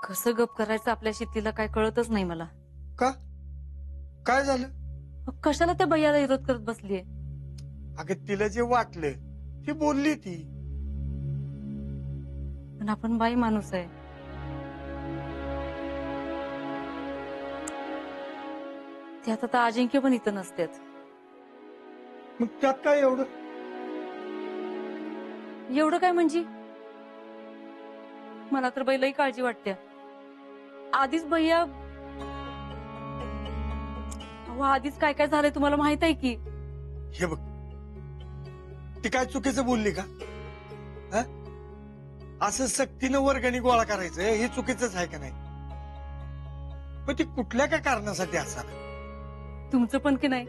कसं गप करायचं आपल्या शेतीला काय कळतच नाही मला. का काय झालं? कशाला त्या भैयाला विरोध करत बसलीये? अगं तिला जे वाटलं ती बोलली ती. पण आपण बाई माणूस आहे. त्यात आता अजिंक्य पण इथं नसतात. मग त्यात काय एवढं? एवढं काय म्हणजे? मला तर बैलाही काळजी वाटते. आधीच भैया, अहो आधीच काय काय झालंय तुम्हाला माहित आहे की. हे बघ, ती काय चुकीचं बोलली का? हा? असं सक्तीनं वर्गणी गोळा करायचं हे चुकीचंच आहे का नाही? पण ती कुठल्या काय कारणासाठी असावं? तुमचं पण की नाही?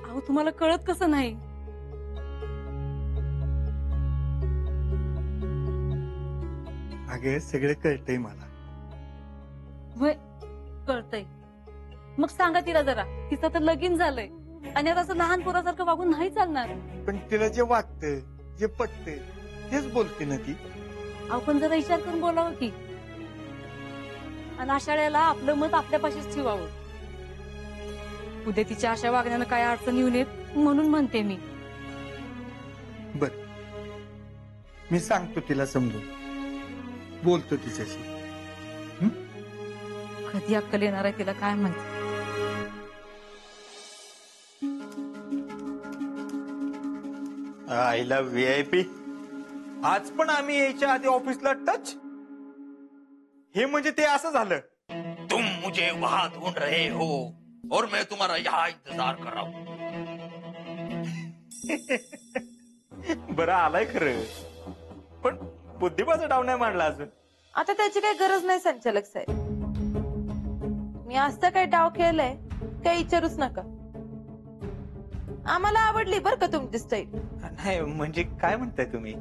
अहो तुम्हाला कळत कसं नाही? अगे सगळं कळतंय मला. होय कळतंय. मग सांगा तिला जरा, तिचं तर लगीन झालंय आणि आता असं लहान पोरासारखं वागून नाही चालणार. पण तिला जे वाटतं जे पटतं तेच बोलते ना ती. अहो पण जरा विचार करून बोलावं की. आणि आषाढ्याला आपलं मत आपल्यापाशीच ठेवावं. उद्या तिच्या अशा वागण्यानं काय अडचण येऊ नयेत म्हणून म्हणते मी. बर, मी सांगतो तिला समजून, बोलतो तिच्याशी. कधी अक्कल येणार आहे तिला काय माहिती. आईला VIP आज पण आम्ही यायच्या आधी ऑफिसला टच. हे म्हणजे ते असं झालं, तुम मुझे वहां ढूंढ रहे हो और मैं तुम्हारा यहाँ इंतजार कर रहा हूं. बरं आलाय खरं, पण बुद्धिबाचा डाव नाही मांडला अजून. आता त्याची काही गरज नाही संचालक साहेब. मी असं काही डाव खेळलाय काही विचारूच नका. आम्हाला आवडली बर का तुमची स्टाईल. नाही म्हणजे काय म्हणताय तुम्ही?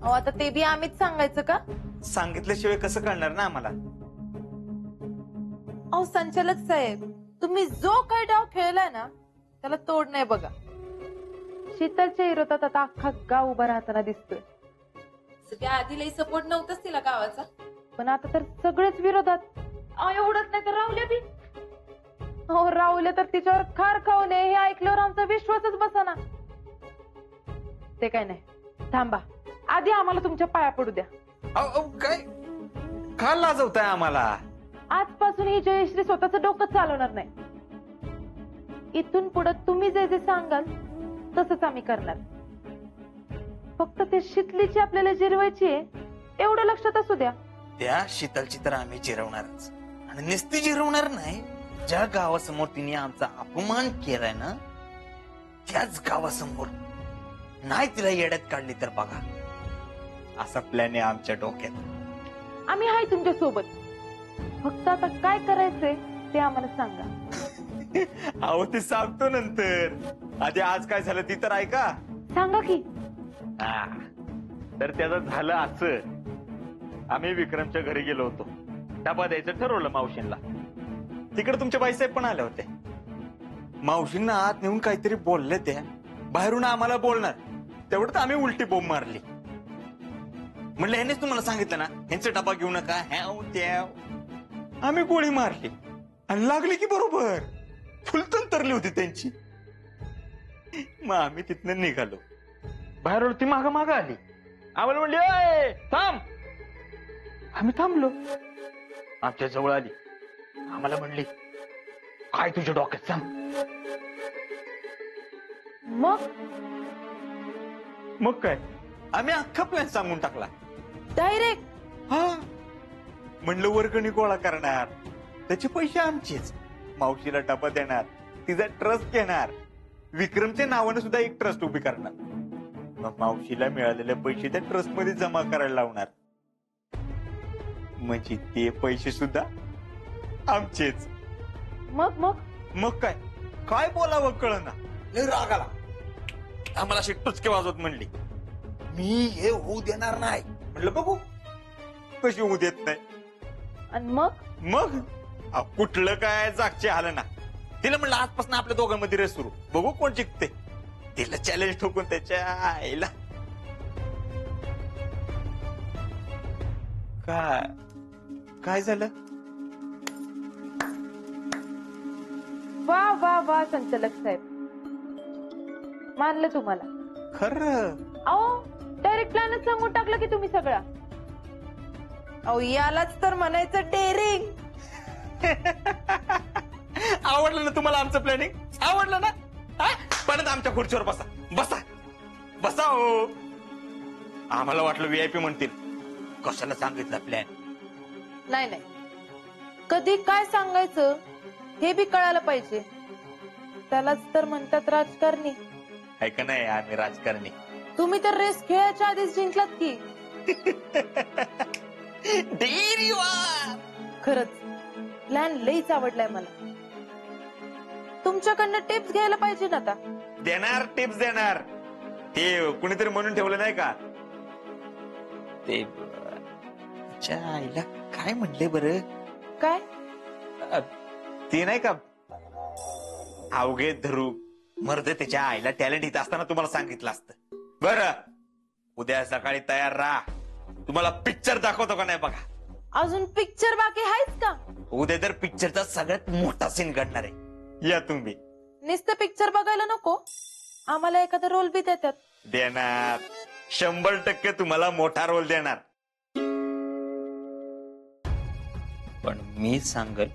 अहो आता ते बी आम्हीच सांगायचं का? सांगितल्याशिवाय कसं कळणार ना आम्हाला? अहो संचालक साहेब, तुम्ही जो काही डाव खेळलाय ना त्याला तोड नाही बघा. शीतलच्या विरोधात आता अख्खा गाव उभा राहताना दिसतोय. सगळ्या आधीलाही सपोर्ट नव्हताच तिला गावाचा, पण आता तर सगळेच विरोधात. एवढंच नाही तर राहुल्या बी. हो राहुल्या तर तिच्यावर खार खावले हे ऐकल्यावर आमचा विश्वासच बसाना. ते काय नाही, थांबा आधी आम्हाला तुमच्या पाया पडू द्या. काय का लाजवताय आम्हाला? आजपासून ही जयश्री स्वतःच डोकं चालवणार नाही. इथून पुढे तुम्ही जे जे सांगाल तसंच आम्ही करणार. फक्त ते शितलीची आपल्याला जिरवायची आहे एवढं लक्षात असू द्या. त्या शीतलची तर आम्ही जिरवणारच, आणि नुसती जिरवणार नाही, ज्या गावासमोर तिने आमचा अपमान केलाय ना त्याच गावासमोर नाही तिला येड्यात काढली तर बघा. असा प्लॅन आहे आमच्या डोक्यात. आम्ही आहे तुमच्या सोबत. फक्त आता काय करायचंय ते आम्हाला सांगा. अहो ते सांगतो नंतर, आधी आज काय झालं ती तर ऐका. सांगा की. तर त्याचं झालं असं, आम्ही विक्रमच्या घरी गेलो होतो. डबा द्यायचं ठरवलं मावशींना. तिकडे तुमच्या बाईसाहेब पण आल्या होत्या. मावशींना आत नेऊन काहीतरी बोलले, त्या बाहेरून आम्हाला बोलणार, तेवढं आम्ही उलटी बोंब मारली. म्हणलं ह्यानेच तुम्हाला सांगितलं ना ह्यांचा डबा घेऊ नका, ह्याव त्याव. आम्ही गोळी मारली आणि लागली की बरोबर फुलतन तरली होती त्यांची. मग आम्ही तिथनं निघालो. बाहेर ती माग माग आली, आम्हाला म्हणली अय थांब. आम्ही थांबलो. आमच्या जवळ आली, आम्हाला म्हणली काय तुझ्या डोक्यात सांग. मग काय आम्ही अख्खा प्लॅन सांगून टाकला डायरेक्ट. हा, म्हणलं वर्गणी गोळा करणार, त्याचे पैसे आमचेच, मावशीला डबा देणार, तिचा ट्रस्ट घेणार, विक्रमच्या नावाने सुद्धा एक ट्रस्ट उभी करणार, मग मावशीला मिळालेले पैसे त्या ट्रस्ट मध्ये जमा करायला लावणार. म्हणजे ते पैसे सुद्धा आमचेच. मग काय काय बोलावं कळना. राग आला आम्हाला. अशी टुचके वाजवत म्हणली मी हे होऊ देणार नाही. म्हटलं बघू कशी होऊ देत नाही. आणि मग कुठलं काय जागचे आलं ना. तिला म्हणलं आजपासून आपल्या दोघांमध्ये रेस सुरू, बघू कोण जिंकते. तिला चॅलेंज ठोकून त्याच्या आईला काय झालं? वा वा वा संचालक साहेब, मानलं तुम्हाला. खरं? अहो डायरेक्ट प्लॅनच सांगून टाकलं की तुम्ही सगळा. अहो यालाच तर म्हणायचं डेअरिंग. आवडलं ना तुम्हाला आमचं प्लॅनिंग? आवडलं ना? परत आमच्या खुर्चीवर बसा बसा बसा. हो, आम्हाला वाटलं व्हीआयपी म्हणतील. कशाला सांगितलं प्लॅन? नाही नाही, कधी काय सांगायचं हे बी कळायला पाहिजे. त्यालाच तर म्हणतात राजकारणी. आहे का नाही आम्ही राजकारणी? तुम्ही तर रेस खेळायच्या आधीच जिंकलात की. खरंच प्लॅन लईच आवडलाय मला. तुमच्याकडनं टिप्स घ्यायला पाहिजे ना आता. देणार, टिप्स देणार. ते कुणीतरी म्हणून ठेवलं नाही का ते आईला काय म्हणले बरं? काय? ते नाही का, अवघे धरू मर्द त्याच्या आईला टॅलेंट येत असताना तुम्हाला सांगितलं असतं. बरं, उद्या सकाळी तयार राहा. तुम्हाला पिक्चर दाखवतो का नाही बघा. अजून पिक्चर बाकी आहेच का? उद्या तर पिक्चरचा सगळ्यात मोठा सीन घडणार आहे. या तुम्ही. नुसतं पिक्चर बघायला नको, आम्हाला एखादा रोल बी देतात. देणार, 100% तुम्हाला मोठा रोल देणार. पण मी सांगल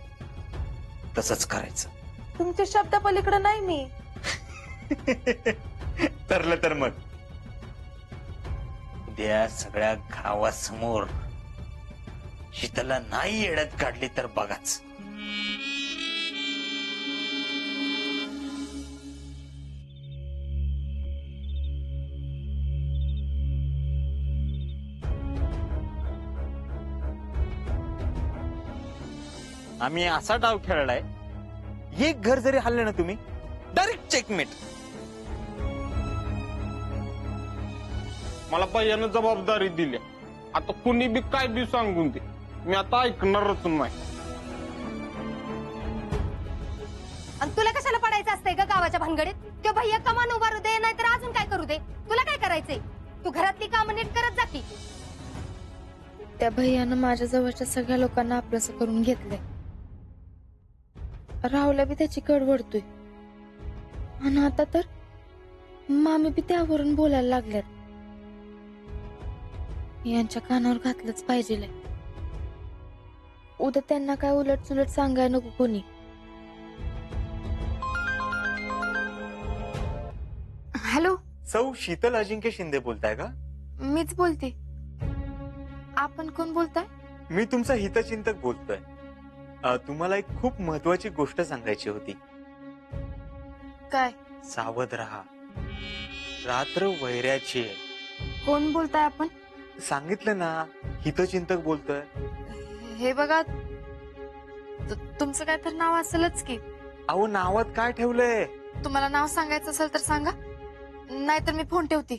तसंच करायचं. तुमच्या शब्दा पलीकडे नाही मी. ठरलं तर मग उद्या सगळ्या गावासमोर शीतलला नाही येड्यात काढली तर बघाच. आम्ही असा डाव खेळलाय, एक घर जरी हल्ले ना तुम्ही डायरेक्ट चेकमेट. मला पहिल्यानं जबाबदारी दिली. आता कुणी बी काय बी सांगून दे, मी आता ऐकणारच नाही. आणि तुला कशाला पडायचं असतंय का गावाच्या भानगडीत? तो भैया कमान उभारू दे, नाहीतर अजून काय करू दे. तुला काय करायचंय? तू घरातली कामं नीट करत जा की. त्या भैयानं माझ्या जवळच्या सगळ्या लोकांना आपलंसं करून घेतलंय. राहुला बी त्याची कड वडतोय, आणि आता तर मामी बी त्यावरून बोलायला लागल्यात. यांच्या कानावर घातलंच पाहिजे. उद्या त्यांना काय उलट सुलट सांगाय नको कोणी. हॅलो, सौ शीतल अजिंक्य शिंदे बोलताय का? मीच बोलते. आपण कोण बोलताय? मी तुमचा हितचिंतक बोलतोय. तुम्हाला एक खूप महत्वाची गोष्ट सांगायची होती. काय? सावध राहा, रात्र वैऱ्याची आहे. कोण बोलताय आपण? सांगितलं ना, हितचिंतक बोलतोय. हे बघा, तुमचं काय तर नाव असेलच की. अहो, नावात काय ठेवलंय? तुम्हाला नाव सांगायचं असेल तर सांगा, नाहीतर मी फोन ठेवते.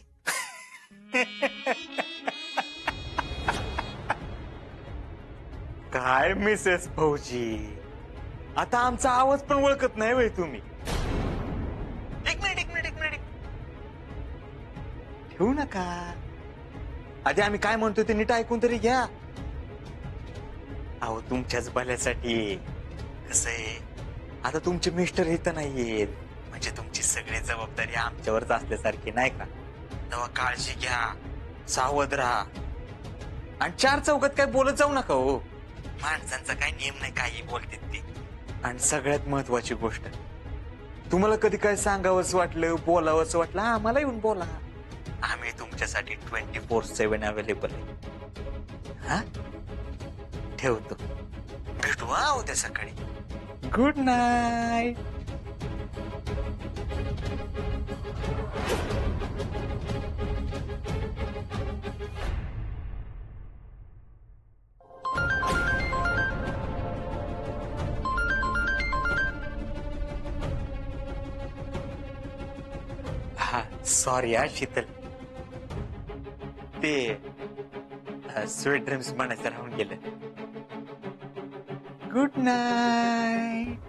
काय मिसेस फौजी, आता आमचा आवाज पण ओळखत नाही वय तुम्ही? एक मिनिट ठेवू नका. आधी आम्ही काय म्हणतो ते नीट ऐकून तरी घ्या. अहो, तुमच्याच भल्यासाठी. कसं आहे, आता तुमचे मिस्टर इथं नाहीयेत, म्हणजे तुमची सगळी जबाबदारी आमच्यावरच असल्यासारखी नाही का? तेव्हा काळजी घ्या, सावध राहा, आणि चार चौकात काय बोलत जाऊ नका. हो, माणसांचा काय नियम नाही, काही बोलतात ते. आणि सगळ्यात महत्वाची गोष्ट, तुम्हाला कधी काय सांगावंच वाटलं, बोलावंच वाटलं, आम्हाला येऊन बोला. आम्ही तुमच्यासाठी 24/7 अवेलेबल आहे. हा, ठेवतो. भेटू उद्या सकाळी. Good night. सॉरी हा शीतल, ते स्वीट ड्रीम्स म्हणायचं राहून गेलं. Good night,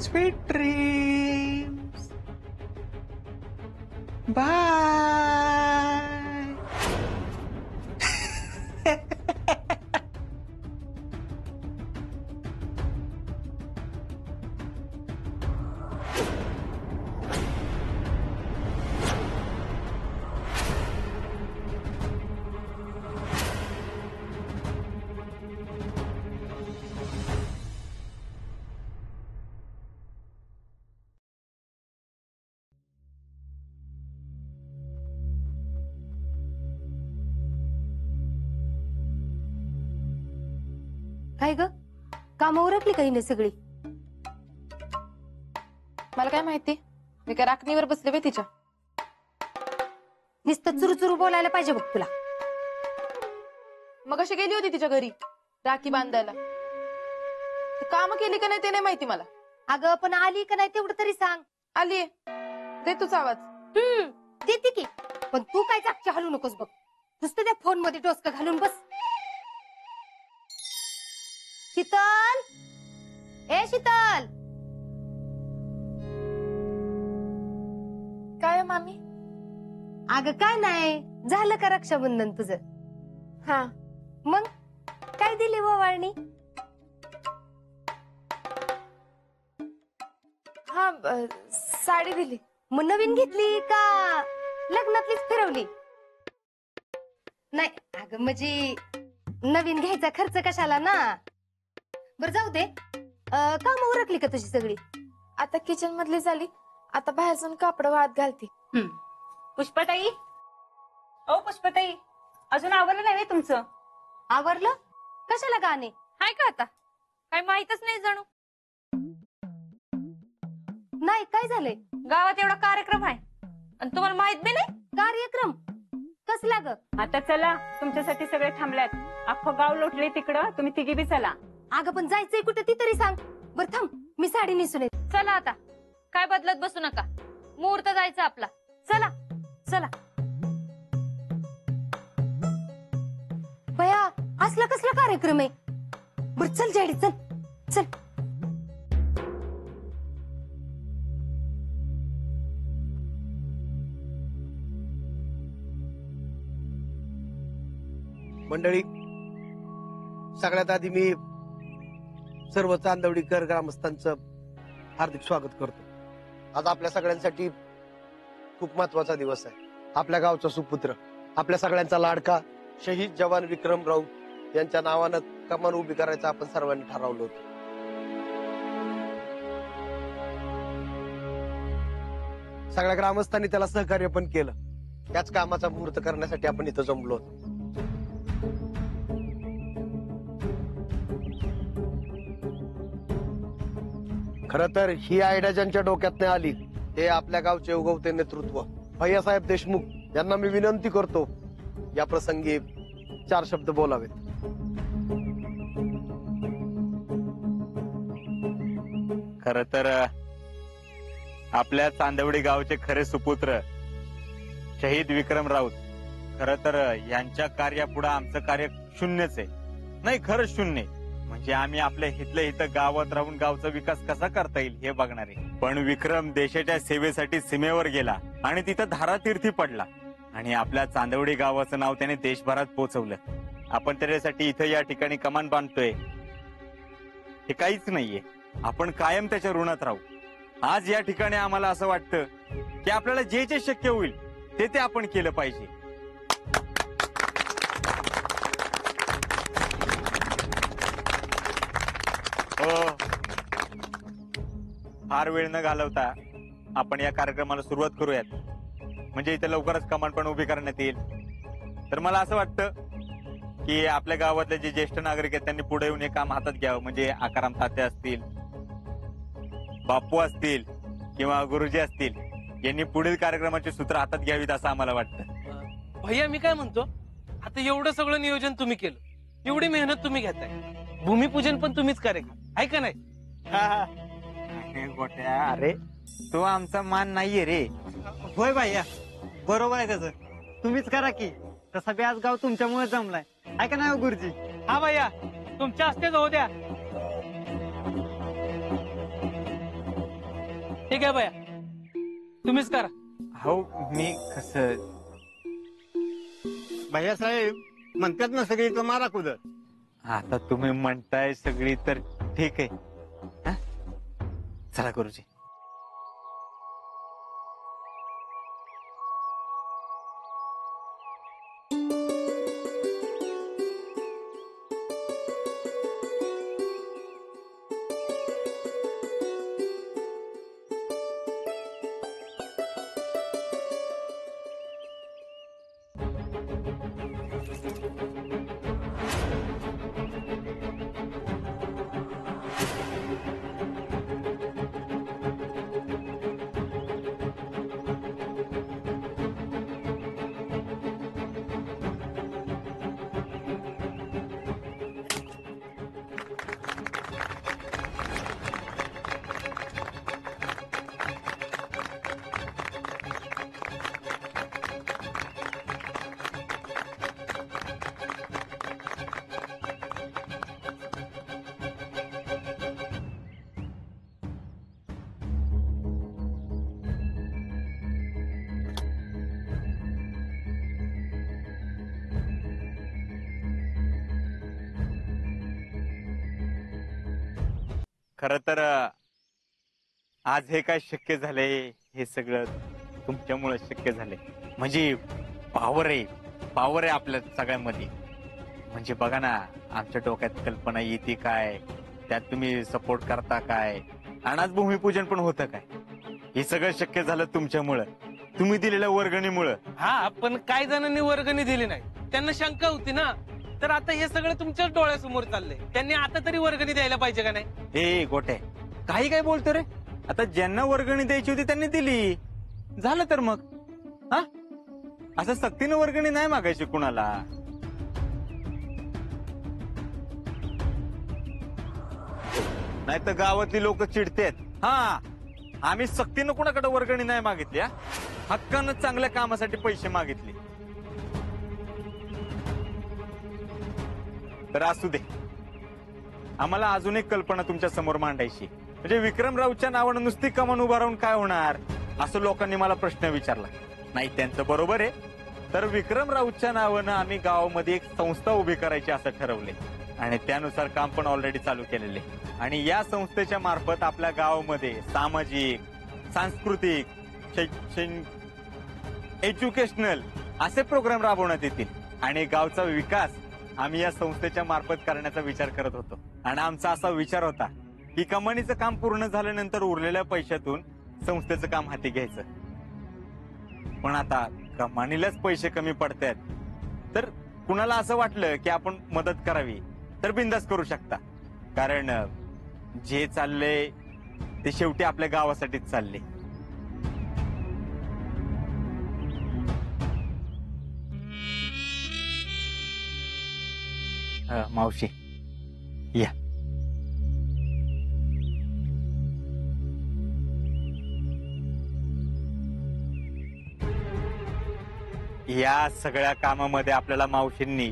sweet dreams, bye. काय ग कामं उरकली काही नाही सगळी? मला काय माहिती, मी काय राखणीवर बसले बे तिच्या. नुसतं चुरू बोलायला पाहिजे बघ तुला. मग अशी गेली होती तिच्या घरी राखी बांधायला. काम केली का नाही ते नाही माहिती मला. अगं पण आली का नाही तेवढं तरी सांग. आलीये, दे तुझा आवाज. देते की, पण तू काय जागची हलू नकोस बघ. नुसतं त्या फोन मध्ये डोसकं घालून बस. शीतल, ए शीतल. काय मामी? अगं काय नाही, झालं का रक्षाबंधन तुझं? हा. मग काय दिली ओवाळणी? हा साडी दिली. मग नवीन घेतली का लग्नातलीच फिरवली? नाही अगं म्हणजे नवीन घ्यायचा खर्च कशाला ना. बरं जाऊ दे, काम उरकली का तुझी सगळी? आता किचन मधली झाली, आता बाहेर जाऊन कापड वाळत घालते. पुष्पाताई, ओ पुष्पाताई, अजून आवरलं नाही तुमचं? आवरलं? कशाला गाणे हाय का आता? काय माहितच नाही जणू. नाही काय झालंय? गावात एवढा कार्यक्रम आहे आणि तुम्हाला माहित बी नाही? कार्यक्रम कसला ग? आता चला, तुमच्यासाठी सगळे थांबल्यात. अख्खं गाव लोटले तिकडं, तुम्ही तिघी बी चला. अगं पण जायचंय कुठे ती तरी सांग. बरं थांब, मी साडी नेसून येते. चला आता, काय बदलत बसू नका. मुहूर्त जायचं आपला. चला चला. बया असला कसला कार्यक्रम आहे? बरं चल जॅडी, चल चल. मंडळी, सगळ्यात आधी मी सर्व चांदवडीकर ग्रामस्थांचं हार्दिक स्वागत करतो. आज आपल्या सगळ्यांसाठी खूप महत्वाचा दिवस आहे. आपल्या गावचा सुपुत्र, आपल्या सगळ्यांचा लाडका शहीद जवान विक्रम राऊत यांच्या नावानं कमान उभी करायचं आपण सर्वांनी ठरवलं होतं. सगळ्या ग्रामस्थांनी त्याला सहकार्य पण केलं. त्याच कामाचा मुहूर्त करण्यासाठी आपण इथं जमलो होतो. खर तर ही आयडिया ज्यांच्या डोक्यात नाही आली ते आपल्या गावचे उगवते नेतृत्व भैयासाहेब देशमुख यांना मी विनंती करतो या प्रसंगी 4 शब्द बोलावेत. खर तर आपल्या चांदवडी गावचे खरे सुपुत्र शहीद विक्रम राऊत, खर तर यांच्या कार्यापुढे आमचं कार्य शून्यच आहे. नाही, खरंच शून्य. म्हणजे आम्ही आपल्या हितल्या इथं गावात राहून गावचा विकास कसा करता येईल हे बघणार आहे. पण विक्रम देशाच्या सेवेसाठी सीमेवर गेला आणि तिथं धारातीर्थी पडला आणि आपल्या चांदवडी गावाचं नाव त्याने देशभरात पोहोचवलं. आपण त्याच्यासाठी इथं या ठिकाणी कमान बांधतोय हे काहीच नाहीये. आपण कायम त्याच्या ऋणात राहू. आज या ठिकाणी आम्हाला असं वाटतं की आपल्याला जे जे शक्य होईल ते आपण केलं पाहिजे. हो, फार वेळ न घालवता आपण या कार्यक्रमाला सुरुवात करूयात. म्हणजे इथे लवकरच कमान पण उभी करण्यात येईल. तर मला असं वाटतं की आपल्या गावातले जे ज्येष्ठ नागरिक आहेत त्यांनी पुढे येऊन हे काम हातात घ्यावं. म्हणजे आकाराम तात्या असतील, बापू असतील किंवा गुरुजी असतील, यांनी पुढील कार्यक्रमाची सूत्र हातात घ्यावीत असं आम्हाला वाटतं. भैया मी काय म्हणतो, आता एवढं सगळं नियोजन तुम्ही केलं, एवढी मेहनत तुम्ही घेताय, भूमिपूजन पण तुम्हीच करेल आहे का नाही? गोट्या, अरे तो आमचा मान नाहीये रे. होय भैया, बरोबर आहे त्याचं. तुम्हीच करा की, तसा बी आज गाव तुमच्यामुळे जमलाय आहे का नाही गुरुजी? हा भैया, तुमच्या हस्तेच होऊ द्या. ठीक आहे भैया, तुम्हीच करा. हो, मी कसं भैया साहेब म्हणतात ना सगळी तर मारा कुदर. आता तुम्ही म्हणताय सगळी तर ठीक आहे. हा? चला गुरुजी. खर तर आज हे काय शक्य झाले हे सगळं तुमच्यामुळे शक्य झाले. म्हणजे पावर आहे आपल्या सगळ्यांमध्ये. म्हणजे बघा ना, आमच्या डोक्यात कल्पना येते काय, त्यात तुम्ही सपोर्ट करता काय, आणि आज भूमिपूजन पण होतं काय. हे सगळं शक्य झालं तुमच्यामुळं, तुम्ही दिलेल्या वर्गणीमुळं. हा, पण काही जणांनी वर्गणी दिली नाही, त्यांना शंका होती ना. तर आता हे सगळं तुमच्याच डोळ्यासमोर चाललंय, त्यांनी आता तरी वर्गणी द्यायला पाहिजे का नाही? ए गोटे, काही काय बोलतो रे. आता ज्यांना वर्गणी द्यायची होती त्यांनी दिली, झालं तर मग. हा, असं सक्तीनं वर्गणी नाही मागायची कुणाला. नाही तर गावातली लोक चिडतेत. हा, आम्ही सक्तीनं कुणाकडे वर्गणी नाही मागितली, हक्कानं चांगल्या कामासाठी पैसे मागितले. तर असू दे, आम्हाला अजून एक कल्पना तुमच्या समोर मांडायची. म्हणजे विक्रमरावच्या नावानं नुसती कमान उभा राहून काय होणार, असं लोकांनी मला प्रश्न विचारला. नाही, त्यांचं बरोबर आहे. तर विक्रमरावच्या नावानं आम्ही गावामध्ये एक संस्था उभी करायची असं ठरवले, आणि त्यानुसार काम पण ऑलरेडी चालू केलेले. आणि या संस्थेच्या मार्फत आपल्या गावामध्ये सामाजिक, सांस्कृतिक, शैक्षणिक, एज्युकेशनल असे प्रोग्राम राबवण्यात येतील. आणि गावचा विकास आम्ही या संस्थेच्या मार्फत करण्याचा विचार करत होतो. आणि आमचा असा विचार होता की कमानीचं काम पूर्ण झाल्यानंतर उरलेल्या पैशातून संस्थेचं काम हाती घ्यायचं. पण आता कमानीलाच पैसे कमी पडतात, तर कुणाला असं वाटलं की आपण मदत करावी तर बिंदास करू शकता. कारण जे चाललंय ते शेवटी आपल्या गावासाठीच चालले. मावशी या. या सगळ्या कामामध्ये आपल्याला मावशींनी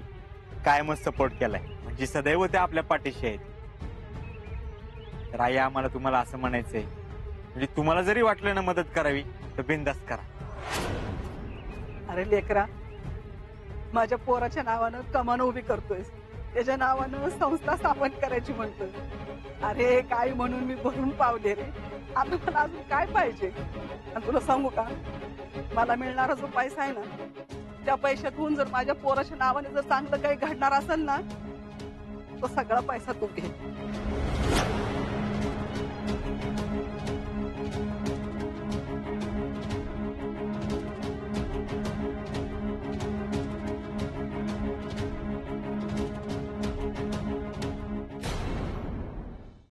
कायमच सपोर्ट केलाय. म्हणजे सदैव त्या आपल्या पाठीशी आहेत. तर आई, आम्हाला तुम्हाला असं म्हणायचंय, म्हणजे तुम्हाला जरी वाटलं ना मदत करावी तर बिनधास्त करा. अरे लेकरा, माझ्या पोराच्या नावानं कमान उभी करतोय, त्याच्या नावानं संस्था स्थापन करायची म्हणतोय. अरे काय म्हणून मी भरून पावले रे. आता मला अजून काय पाहिजे? आणि तुला सांगू का, मला मिळणारा जो पैसा आहे ना, त्या पैशातून जर माझ्या पोराच्या नावाने जर चांगलं काही घडणार असेल ना, तो सगळा पैसा तू घे.